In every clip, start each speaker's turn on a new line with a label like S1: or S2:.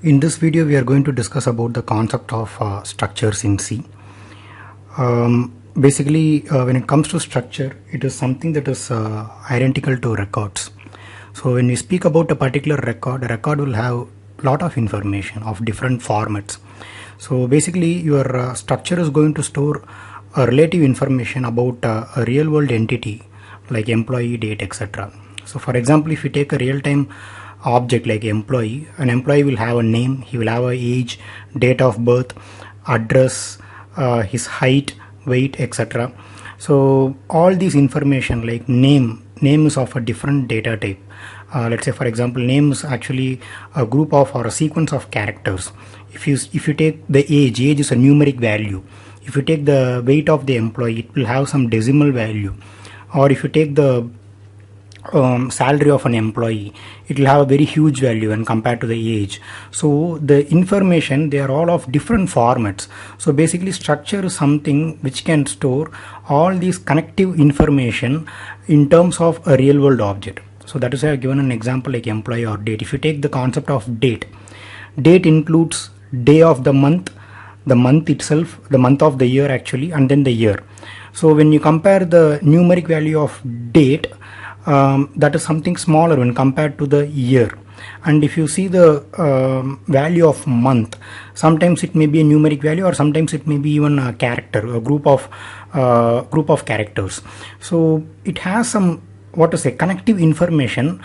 S1: In this video, we are going to discuss about the concept of structures in C. When it comes to structure, it is something that is identical to records. So when we speak about a particular record, a record will have lot of information of different formats. So basically, your structure is going to store relative information about a real world entity like employee, date, etc. So for example, if you take a real-time object like employee, an employee will have a name, he will have a age, date of birth, address, his height, weight, etc. So all these information like name is of a different data type. Let's say for example, name is actually a group of or a sequence of characters. If you take the age is a numeric value. If you take the weight of the employee, it will have some decimal value. Or if you take the salary of an employee, it will have a very huge value when compared to the age. So the information, they are all of different formats. So basically structure is something which can store all these connective information in terms of a real world object. So that is why I have given an example like employee or date. If you take the concept of date includes day of the month itself, the month of the year actually, and then the year. So when you compare the numeric value of date, that is something smaller when compared to the year. And if you see the value of month, sometimes it may be a numeric value or sometimes it may be even a character, a group of characters. So it has some connective information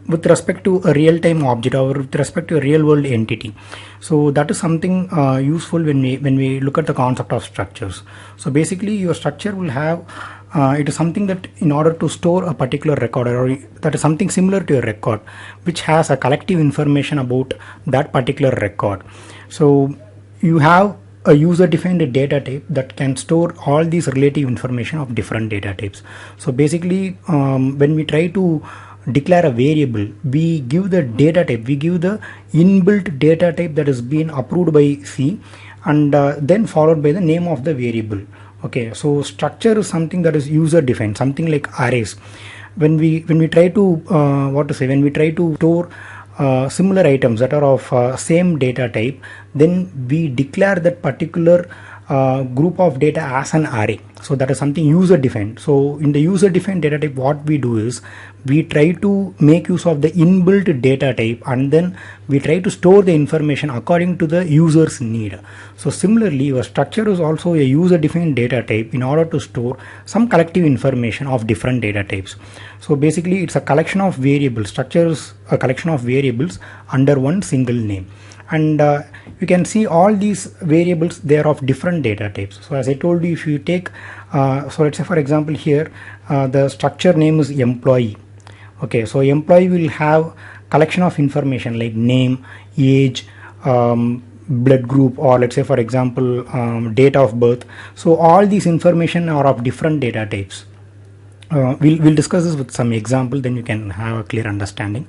S1: with respect to a real-time object or with respect to a real-world entity. So that is something useful when we look at the concept of structures. So basically, your structure will have it is something that in order to store a particular record, or that is something similar to a record, which has a collective information about that particular record. So you have a user-defined data type that can store all these relative information of different data types. So basically, when we try to declare a variable, we give the data type, we give the inbuilt data type that has been approved by C, and then followed by the name of the variable. Okay, so structure is something that is user defined, something like arrays. When we try to when we try to store similar items that are of same data type, then we declare that particular group of data as an array. So that is something user defined. So in the user defined data type, what we do is we try to make use of the inbuilt data type, and then we try to store the information according to the user's need. So similarly, your structure is also a user defined data type in order to store some collective information of different data types. So basically, it's a collection of variables. Structure is a collection of variables under one single name. And you can see all these variables, they are of different data types. So as I told you, if you take so let's say for example here, the structure name is employee. Okay, so employee will have collection of information like name, age, blood group, or let's say for example date of birth. So all these information are of different data types. We'll discuss this with some example, then you can have a clear understanding.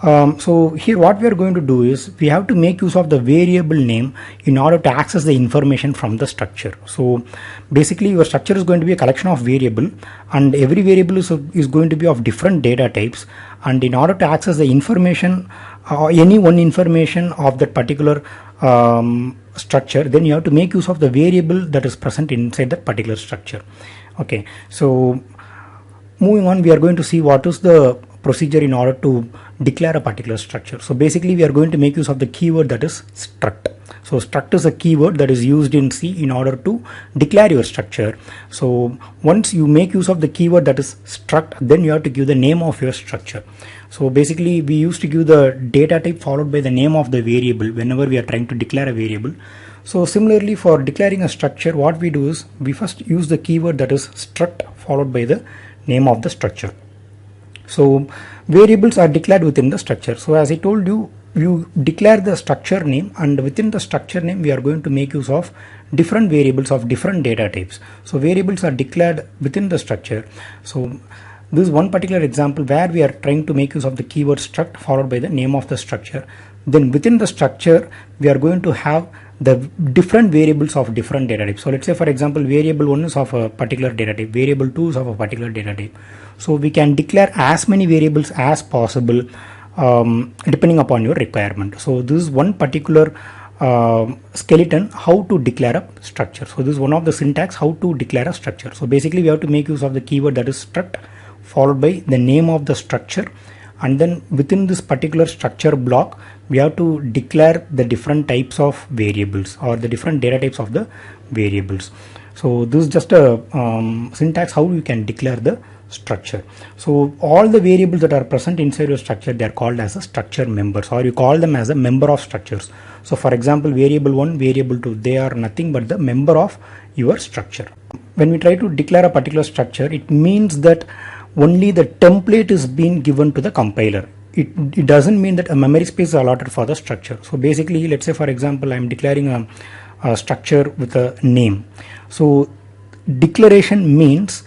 S1: So here what we are going to do is we have to make use of the variable name in order to access the information from the structure. So basically, your structure is going to be a collection of variable, and every variable is going to be of different data types. And in order to access the information or any one information of that particular structure, then you have to make use of the variable that is present inside that particular structure. Okay, so moving on, we are going to see what is the procedure in order to declare a particular structure. So basically, we are going to make use of the keyword that is struct. So struct is a keyword that is used in C in order to declare your structure. So once you make use of the keyword that is struct, then you have to give the name of your structure. So basically, we used to give the data type followed by the name of the variable whenever we are trying to declare a variable. So similarly, for declaring a structure, what we do is we first use the keyword that is struct followed by the name of the structure. So variables are declared within the structure. So as I told you, you declare the structure name, and within the structure name we are going to make use of different variables of different data types. So variables are declared within the structure. So this is one particular example where we are trying to make use of the keyword struct followed by the name of the structure. Then within the structure we are going to have the different variables of different data types. So let's say for example, variable 1 is of a particular data type, variable 2 is of a particular data type. So we can declare as many variables as possible depending upon your requirement. So this is one particular skeleton how to declare a structure. So this is one of the syntax how to declare a structure. So basically we have to make use of the keyword that is struct followed by the name of the structure, and then within this particular structure block we have to declare the different types of variables or the different data types of the variables. So this is just a syntax how you can declare the structure. So all the variables that are present inside your structure, they are called as a structure members, or you call them as a member of structures. So for example, variable 1, variable 2, they are nothing but the member of your structure. When we try to declare a particular structure, it means that only the template is being given to the compiler. It doesn't mean that a memory space is allotted for the structure. So basically, let's say for example, I'm declaring a structure with a name. So declaration means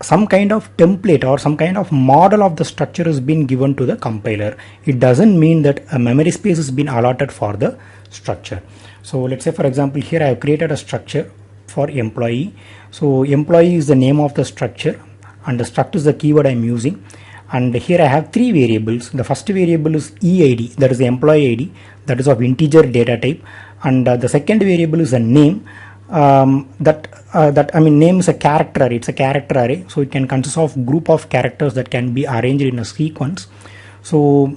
S1: some kind of template or some kind of model of the structure is being given to the compiler. It doesn't mean that a memory space is being allotted for the structure. So let's say for example, here I have created a structure for employee. So employee is the name of the structure and the struct is the keyword I'm using. And here I have three variables. The first variable is EID, that is the employee ID, that is of integer data type. And the second variable is a name. Name is a character array. It's a character array, so it can consist of group of characters that can be arranged in a sequence. So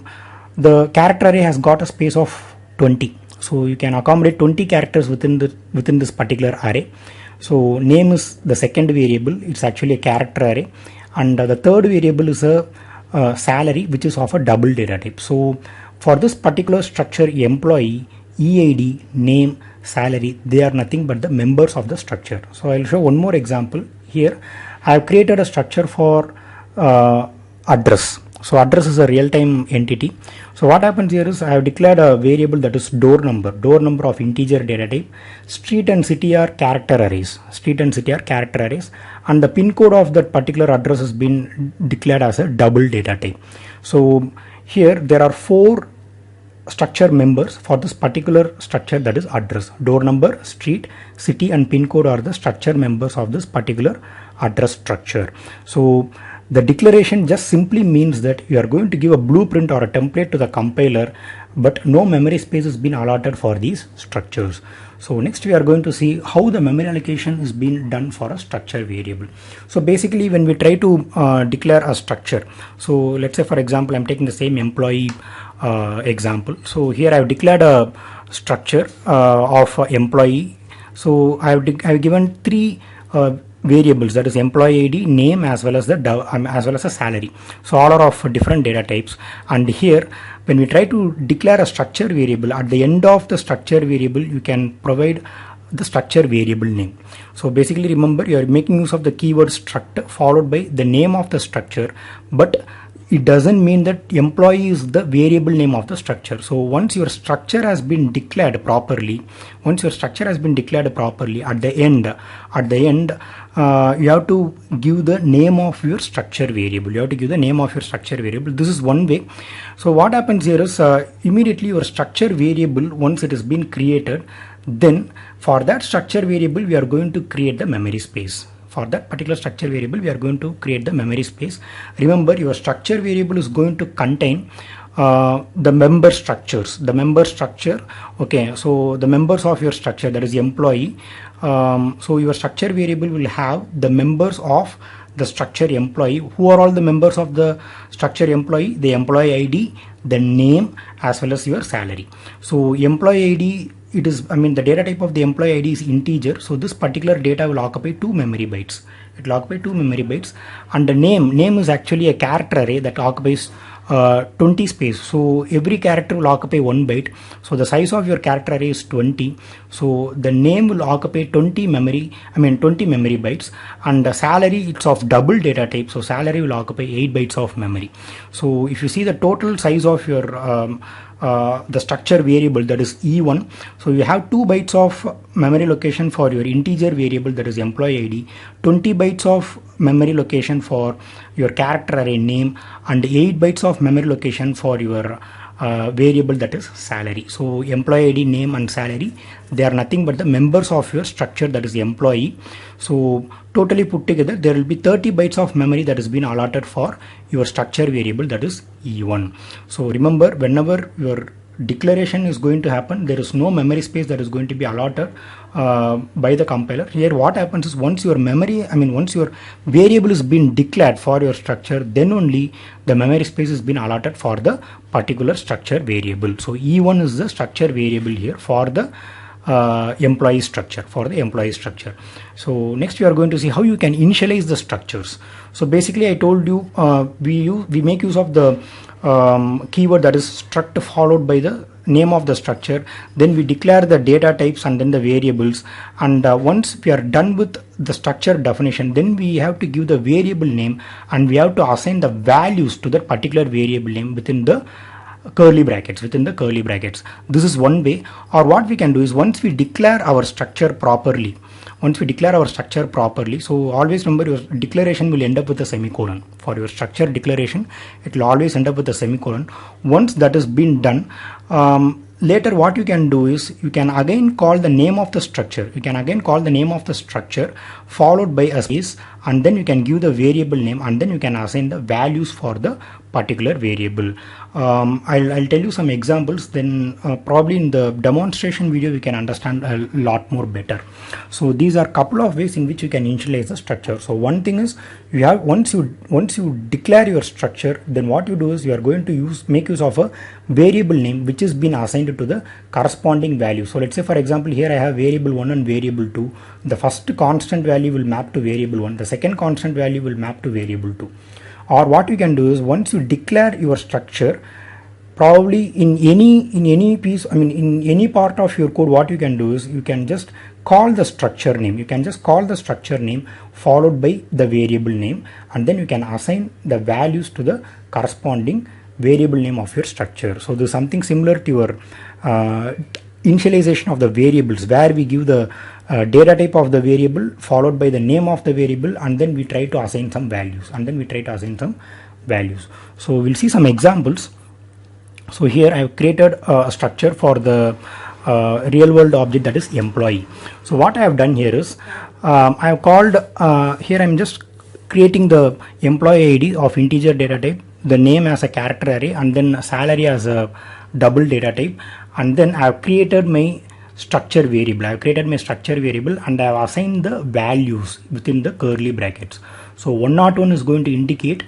S1: the character array has got a space of 20, so you can accommodate 20 characters within this particular array. So name is the second variable. It's actually a character array, and the third variable is a salary, which is of a double data type. So for this particular structure, employee, EID, name, salary, they are nothing but the members of the structure. So I'll show one more example. Here I have created a structure for address. So address is a real-time entity. So what happens here is I have declared a variable that is door number of integer data type. Street and city are character arrays. And the pin code of that particular address has been declared as a double data type. So here there are 4 structure members for this particular structure, that is address. Door number, street, city and pin code are the structure members of this particular address structure. So the declaration just simply means that you are going to give a blueprint or a template to the compiler, but no memory space has been allotted for these structures. So next we are going to see how the memory allocation is being done for a structure variable. So basically when we try to declare a structure, so let's say for example I'm taking the same employee example. So here I have declared a structure of employee. So I have given 3 variables, that is employee ID, name, as well as a salary. So all are of different data types. And here when we try to declare a structure variable, at the end of the structure variable you can provide the structure variable name. So basically remember, you are making use of the keyword struct followed by the name of the structure, but it doesn't mean that employee is the variable name of the structure. So once your structure has been declared properly, at the end you have to give the name of your structure variable. This is one way. So what happens here is immediately your structure variable, once it has been created, then for that structure variable we are going to create the memory space. For that particular structure variable we are going to create the memory space. Remember, your structure variable is going to contain the member structures. Okay, so the members of your structure, that is employee. So your structure variable will have the members of the structure employee. Who are all the members of the structure employee? The employee ID, the name, as well as your salary. So employee ID, the data type of the employee ID is integer. So this particular data will occupy 2 memory bytes. And the name is actually a character array that occupies 20 space. So every character will occupy 1 byte. So the size of your character array is 20. So the name will occupy 20 memory bytes. And the salary, it's of double data type. So salary will occupy 8 bytes of memory. So if you see the total size of your the structure variable, that is E1. So you have 2 bytes of memory location for your integer variable, that is employee ID, 20 bytes of memory location for your character array name, and 8 bytes of memory location for your variable that is salary. So employee ID, name and salary, they are nothing but the members of your structure, that is employee. So totally put together there will be 30 bytes of memory that has been allotted for your structure variable, that is E1. So remember, whenever your declaration is going to happen, there is no memory space that is going to be allotted by the compiler. Here what happens is, once your once your variable is being declared for your structure, then only the memory space is being allotted for the particular structure variable. So E1 is the structure variable here for the employee structure, So next we are going to see how you can initialize the structures. So basically I told you we make use of the keyword that is struct followed by the name of the structure, then we declare the data types and then the variables, and once we are done with the structure definition, then we have to give the variable name and we have to assign the values to that particular variable name within the curly brackets. This is one way. Or what we can do is, once we declare our structure properly, so always remember, your declaration will end up with a semicolon. For your structure declaration, it will always end up with a semicolon. Once that has been done, later what you can do is, you can again call the name of the structure. Followed by a space, and then you can give the variable name, and then you can assign the values for the particular variable. I'll tell you some examples, then probably in the demonstration video we can understand a lot more better. So these are a couple of ways in which you can initialize the structure. So one thing is, you have once you declare your structure, then what you do is, you are going to make use of a variable name which has been assigned to the corresponding value. So let's say, for example, here I have variable 1 and variable 2. The first constant value will map to variable 1, the second constant value will map to variable 2. Or what you can do is, once you declare your structure, probably in any piece, in any part of your code, what you can do is, you can just call the structure name. Followed by the variable name, and then you can assign the values to the corresponding variable name of your structure. So this is something similar to your initialization of the variables, where we give the data type of the variable followed by the name of the variable, and then we try to assign some values, So we'll see some examples. So here I have created a structure for the real world object, that is employee. So what I have done here is, I have called here I'm just creating the employee ID of integer data type, the name as a character array, and then salary as a double data type, and then I have created my structure variable. And I have assigned the values within the curly brackets. So 101 is going to indicate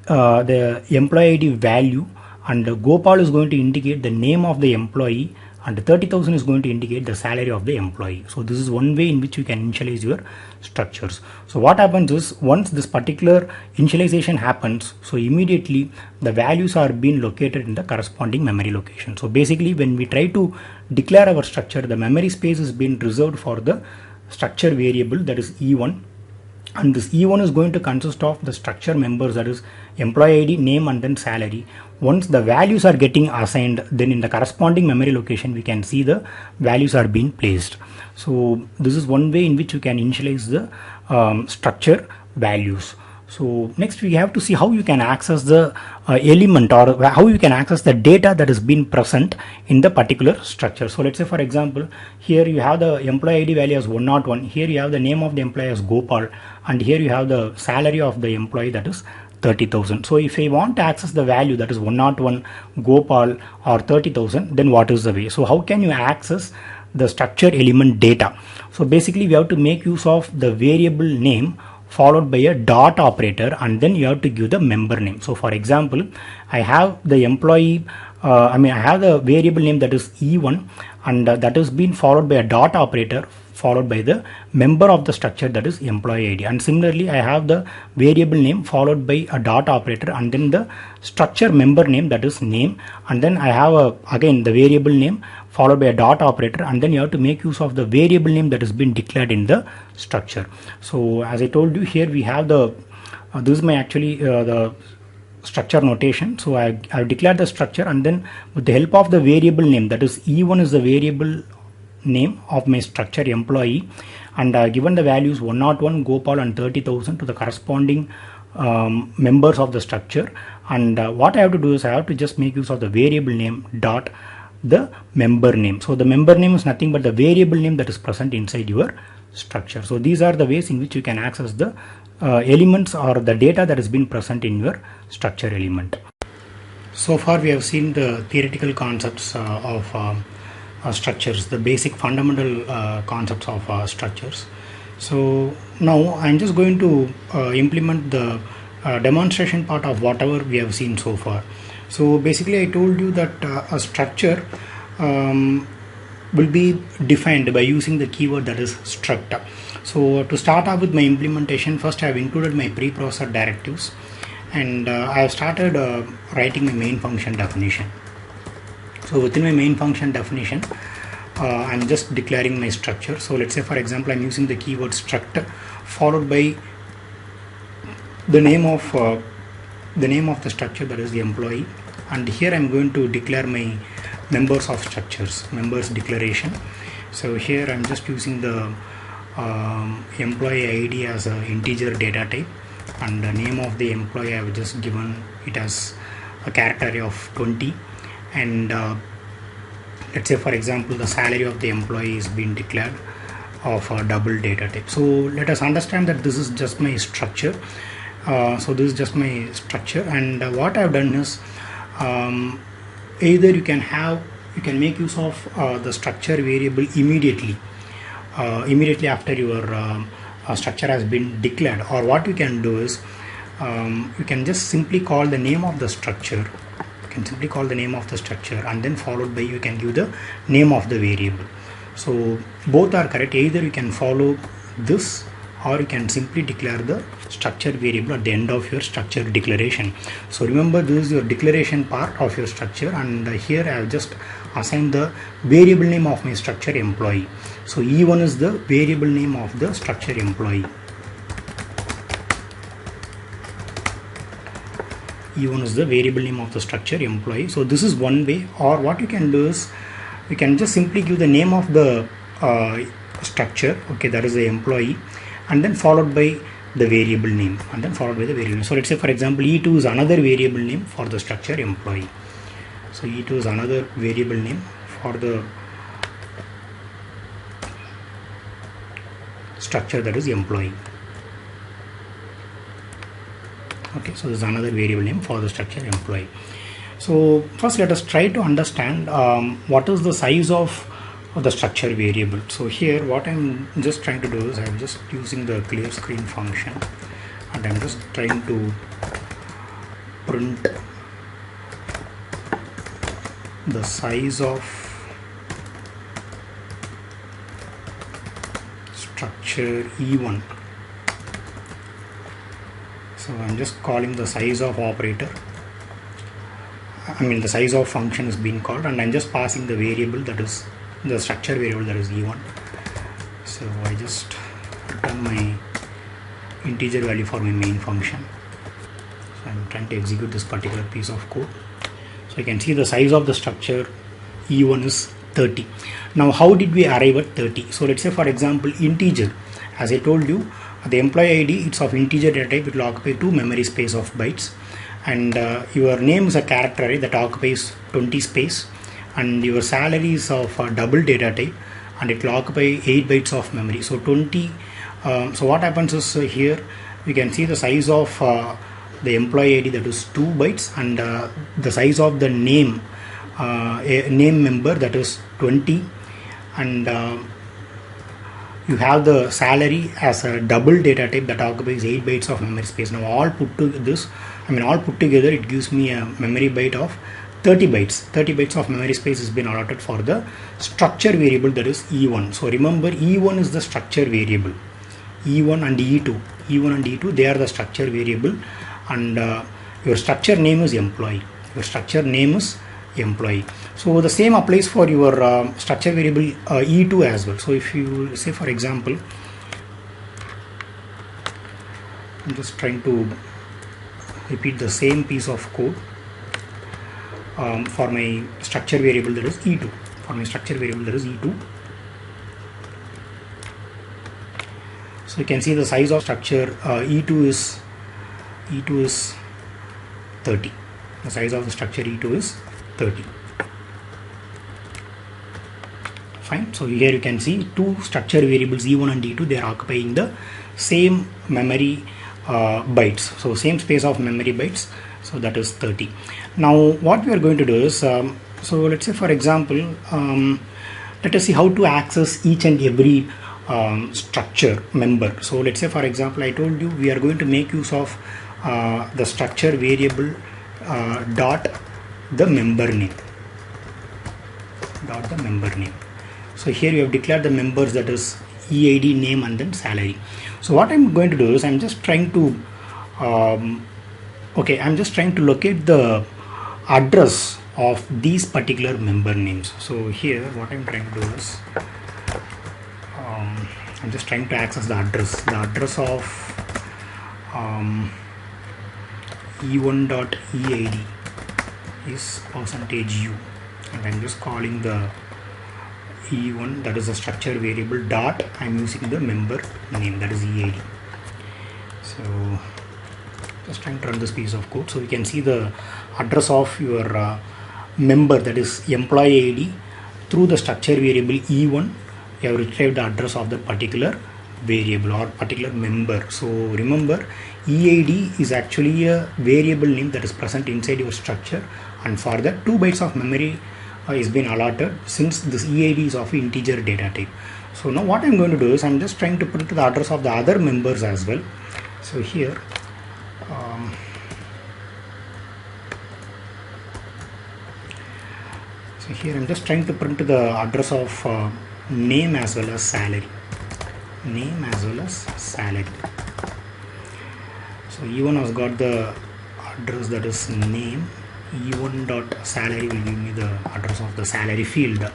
S1: the employee ID value, and Gopal is going to indicate the name of the employee, and 30,000 is going to indicate the salary of the employee. So this is one way in which you can initialize your structures. So what happens is, once this particular initialization happens, so immediately the values are being located in the corresponding memory location. So basically, when we try to declare our structure, the memory space is being reserved for the structure variable, that is E1. And this E1 is going to consist of the structure members, that is employee ID, name, and then salary. Once the values are getting assigned, then in the corresponding memory location we can see the values are being placed. So this is one way in which you can initialize the structure values. So next we have to see how you can access the element, or how you can access the data that is being present in the particular structure. So let's say, for example, here you have the employee ID value as 101, here you have the name of the employee as Gopal, and here you have the salary of the employee, that is 30,000. So if I want to access the value, that is 101, Gopal, or 30,000, then what is the way? So how can you access the structure element data? So basically we have to make use of the variable name followed by a dot operator, and then you have to give the member name. So for example, I have the employee, I have the variable name, that is E1, and that is being followed by a dot operator followed by the member of the structure, that is employee ID. And similarly, I have the variable name followed by a dot operator, and then the structure member name, that is name, and then I have again the variable name followed by a dot operator, and then you have to make use of the variable name that has been declared in the structure. So as I told you, here we have the this is my actually the structure notation. So I've declared the structure, and then with the help of the variable name, that is E1 is the variable name of my structure employee, and given the values 101, Gopal, and 30,000 to the corresponding members of the structure, And what I have to do is I have to just make use of the variable name dot the member name. So the member name is nothing but the variable name that is present inside your structure. So these are the ways in which you can access the elements or the data that has been present in your structure element. So far we have seen the theoretical concepts of structures, the basic fundamental concepts of structures. So now I'm just going to implement the demonstration part of whatever we have seen so far. So basically I told you that a structure will be defined by using the keyword that is struct. So to start off with my implementation, first I have included my preprocessor directives, and I have started writing my main function definition. So within my main function definition, I'm just declaring my structure. So let's say for example I'm using the keyword struct followed by the name of the structure, that is the employee, and here I'm going to declare my members of structures, members declaration. So here I'm just using the employee ID as an integer data type, and the name of the employee I have just given it as a character array of 20, and let's say for example the salary of the employee is being declared of a double data type. So let us understand that this is just my structure. So this is just my structure, and what I've done is either you can make use of the structure variable immediately after your structure has been declared, or what you can do is you can just simply call the name of the structure. You can simply call the name of the structure, and then followed by you can give the name of the variable. So both are correct. Either you can follow this, or you can simply declare the structure variable at the end of your structure declaration. So remember, this is your declaration part of your structure, and here I have just assigned the variable name of my structure employee. So E1 is the variable name of the structure employee. E1 is the variable name of the structure employee. So this is one way, or what you can do is you can just simply give the name of the structure, okay, that is the employee, and then followed by the variable name, and then followed by the variable. So let's say for example E2 is another variable name for the structure employee. So E2 is another variable name for the structure that is employee. Okay, so this is another variable name for the structure employee. So first let us try to understand what is the size of the structure variable. So here what I'm just trying to do is I'm just using the clear screen function, and I'm just trying to print the size of structure E1. So I'm just calling the size of operator, the size of function is being called, and I'm just passing the variable, that is the structure variable, that is E1. So I just return my integer value for my main function. So I'm trying to execute this particular piece of code. So you can see the size of the structure E1 is 30. Now how did we arrive at 30? So let's say for example integer, as I told you, the employee ID, it's of integer data type, it will occupy 2 memory space of bytes, and your name is a character array that occupies 20 space, and your salary is of a double data type, and it will occupy 8 bytes of memory. So 20. So what happens is here you can see the size of the employee ID, that is 2 bytes, and the size of the name name member, that is 20, and you have the salary as a double data type that occupies 8 bytes of memory space. Now all put together it gives me a memory byte of 30 bytes. 30 bytes of memory space has been allotted for the structure variable, that is E1. So remember, E1 is the structure variable. E1 and E2, they are the structure variable, and your structure name is employee. So the same applies for your structure variable E2 as well. So if you say for example, I'm just trying to repeat the same piece of code for my structure variable, that is E2. So you can see the size of structure E2 is 30. The size of the structure E2 is 30. Fine. So here you can see two structure variables E1 and E2, they are occupying the same memory bytes. So same space of memory bytes. So that is 30. Now what we are going to do is, so let's say for example, let us see how to access each and every structure member. So let's say for example, I told you we are going to make use of the structure variable dot the member name. So here you have declared the members, that is EID, name, and then salary. So what I'm going to do is I'm just trying to locate the address of these particular member names. So here what I'm trying to do is I'm just trying to access the address of e1.eid is %u, and I'm just calling the e1, that is a structure variable, dot I'm using the member name, that is EID. So just trying to run this piece of code. So you can see the address of your member, that is employee ID, through the structure variable E1 you have retrieved the address of the particular variable or particular member. So remember, EID is actually a variable name that is present inside your structure, and for that 2 bytes of memory is been allotted, since this EID is of integer data type. So now what I'm going to do is I'm just trying to put the address of the other members as well. So here I'm just trying to print the address of name as well as salary. So E1 has got the address, that is name. E1 dot salary will give me the address of the salary field.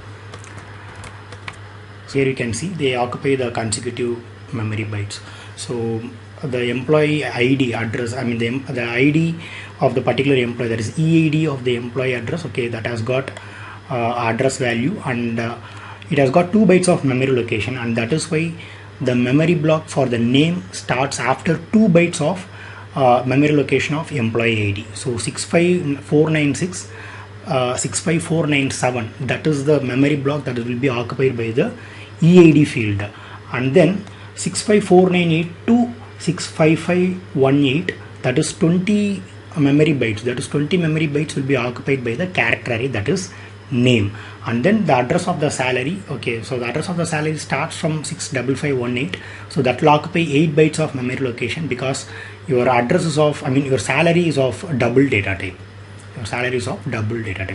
S1: So here you can see they occupy the consecutive memory bytes. So the employee ID address, I mean the ID of the particular employee, that is EID of the employee address, okay, that has got address value, and it has got 2 bytes of memory location, and that is why the memory block for the name starts after 2 bytes of memory location of employee ID. So 65496, 65497, that is the memory block that will be occupied by the EID field, and then 65498 to 65518, that is 20 memory bytes, will be occupied by the character array, that is name. And then the address of the salary, okay, so the address of the salary starts from 65518, so that will occupy 8 bytes of memory location, because your address is of, your salary is of double data type.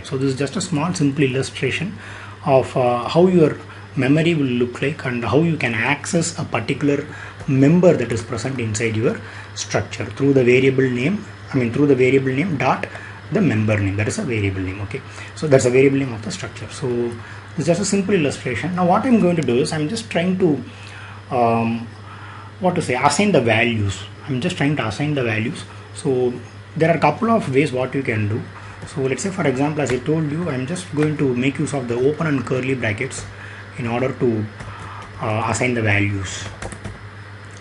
S1: So this is just a small simple illustration of how your memory will look like and how you can access a particular member that is present inside your structure through the variable name, dot the member name, that is a variable name. Okay, so that's a variable name of the structure. So it's just a simple illustration. Now what I'm going to do is I'm just trying to assign the values. So there are a couple of ways what you can do. So let's say for example, as I told you, I'm just going to make use of the open and curly brackets in order to assign the values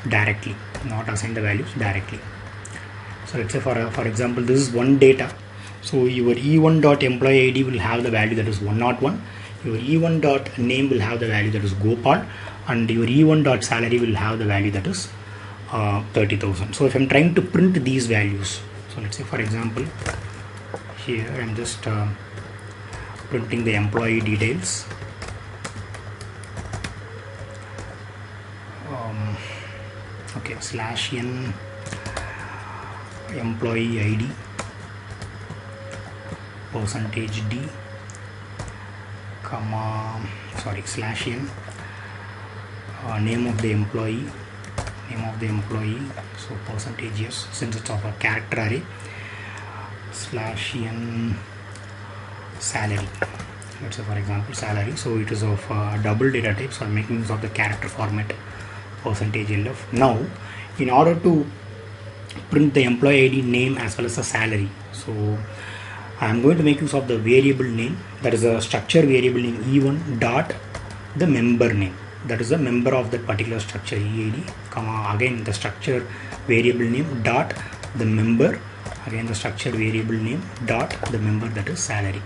S1: directly, not assign the values directly. So let's say for example, this is one data. So your E1.employee ID will have the value that is 101, your E1.name will have the value that is Gopal, and your E1.salary will have the value that is 30,000. So if I'm trying to print these values, so let's say for example, here I'm just printing the employee details. Okay, /n employee ID %d comma /n name of the employee, so %yes, since it's of a character array, /n salary, let's say for example salary, so it is of double data type, so I'm making use of the character format %lf. Now in order to print the employee ID, name as well as the salary, so I am going to make use of the variable name, that is a structure variable name E1 dot the member name, that is the member of that particular structure EID, comma again the structure variable name dot the member again the structure variable name dot the member, that is salary.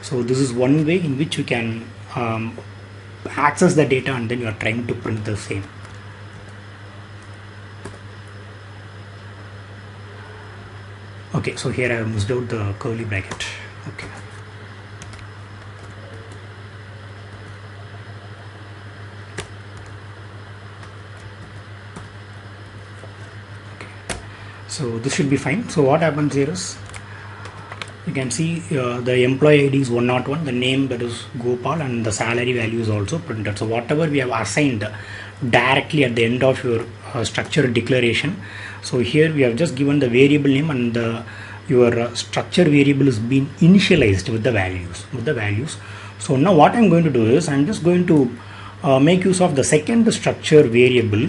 S1: So this is one way in which you can access the data and then you are trying to print the same. Okay, so here I have missed out the curly bracket. Okay. So this should be fine. So what happens here is, you can see the employee ID is 101, the name, that is Gopal, and the salary value is also printed. So whatever we have assigned directly at the end of your structure declaration, so here we have just given the variable name, and your structure variable is being initialized with the values. So now what I'm going to do is, I'm just going to make use of the second structure variable,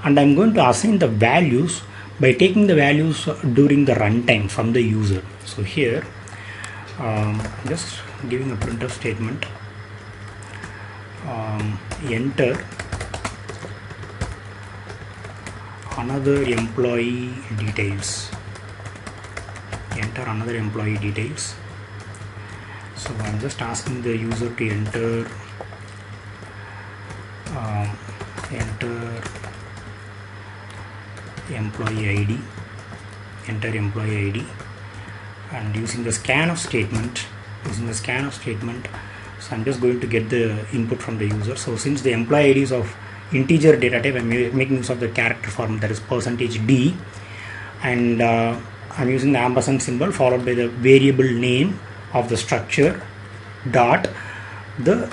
S1: and I'm going to assign the values by taking the values during the runtime from the user. So here just giving a printf statement, enter another employee details, so I'm just asking the user to enter employee ID, and using the scanf statement, so I'm just going to get the input from the user. So since the employee ID is of integer data type, I'm making use of the character form, that is %d, and I'm using the ampersand symbol followed by the variable name of the structure dot the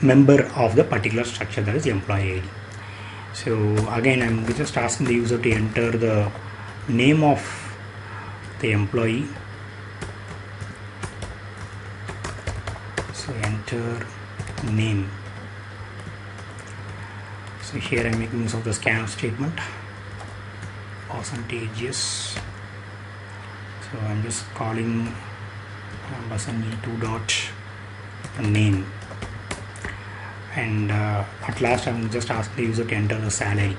S1: member of the particular structure, that is employee ID. So again, I'm just asking the user to enter the name of the employee. So enter name. So here I'm making use of the scanf statement, %yes. So I'm just calling %e2 dot name, and at last I'm just asking the user to enter the salary.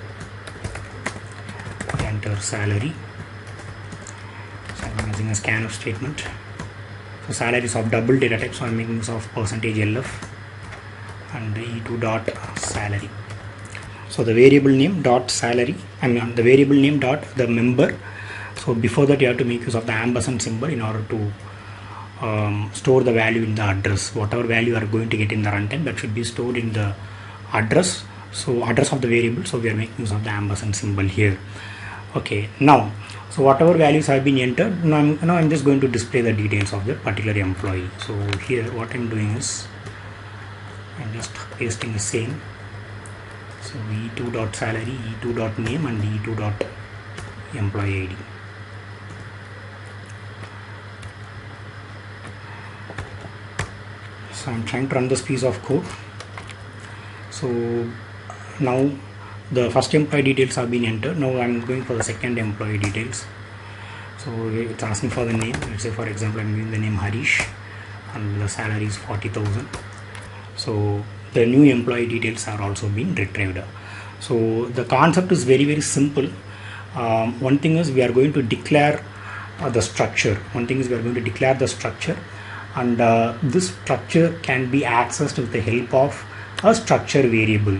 S1: So I'm using a scanf statement. So salary is of double data type, so I'm making use of %lf and e2 dot salary. So the variable name dot salary, the variable name dot the member. So before that you have to make use of the ampersand symbol in order to store the value in the address. Whatever value you are going to get in the runtime, that should be stored in the address. So address of the variable, so we are making use of the ampersand symbol here. Okay, now so whatever values have been entered, now I'm just going to display the details of the particular employee. So here what I'm doing is, I'm just pasting the same. So e2 dot salary, e2 dot name, and e2 dot employee ID. So I'm trying to run this piece of code. So now the first employee details have been entered. Now I'm going for the second employee details. So it's asking for the name. Let's say for example I'm giving the name Harish, and the salary is 40,000. So the new employee details are also being retrieved. So the concept is very simple. One thing is we are going to declare the structure. And this structure can be accessed with the help of a structure variable.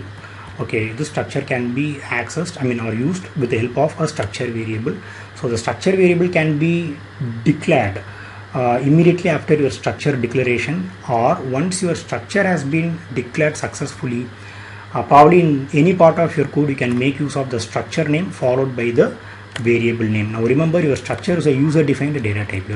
S1: Okay, this structure can be accessed, or used with the help of a structure variable. So the structure variable can be declared immediately after your structure declaration, or once your structure has been declared successfully. Probably in any part of your code you can make use of the structure name followed by the variable name. Now remember, your structure is a user defined data type.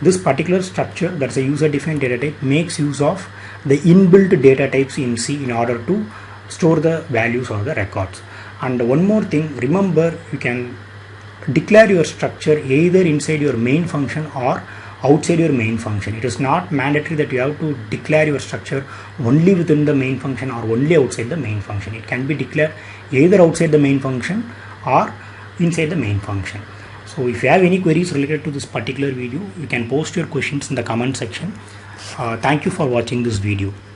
S1: This particular structure, that's a user defined data type, makes use of the inbuilt data types in C in order to store the values or the records. And one more thing, remember, you can declare your structure either inside your main function or outside your main function. It is not mandatory that you have to declare your structure only within the main function or only outside the main function. It can be declared either outside the main function or inside the main function. So if you have any queries related to this particular video, you can post your questions in the comment section. Thank you for watching this video.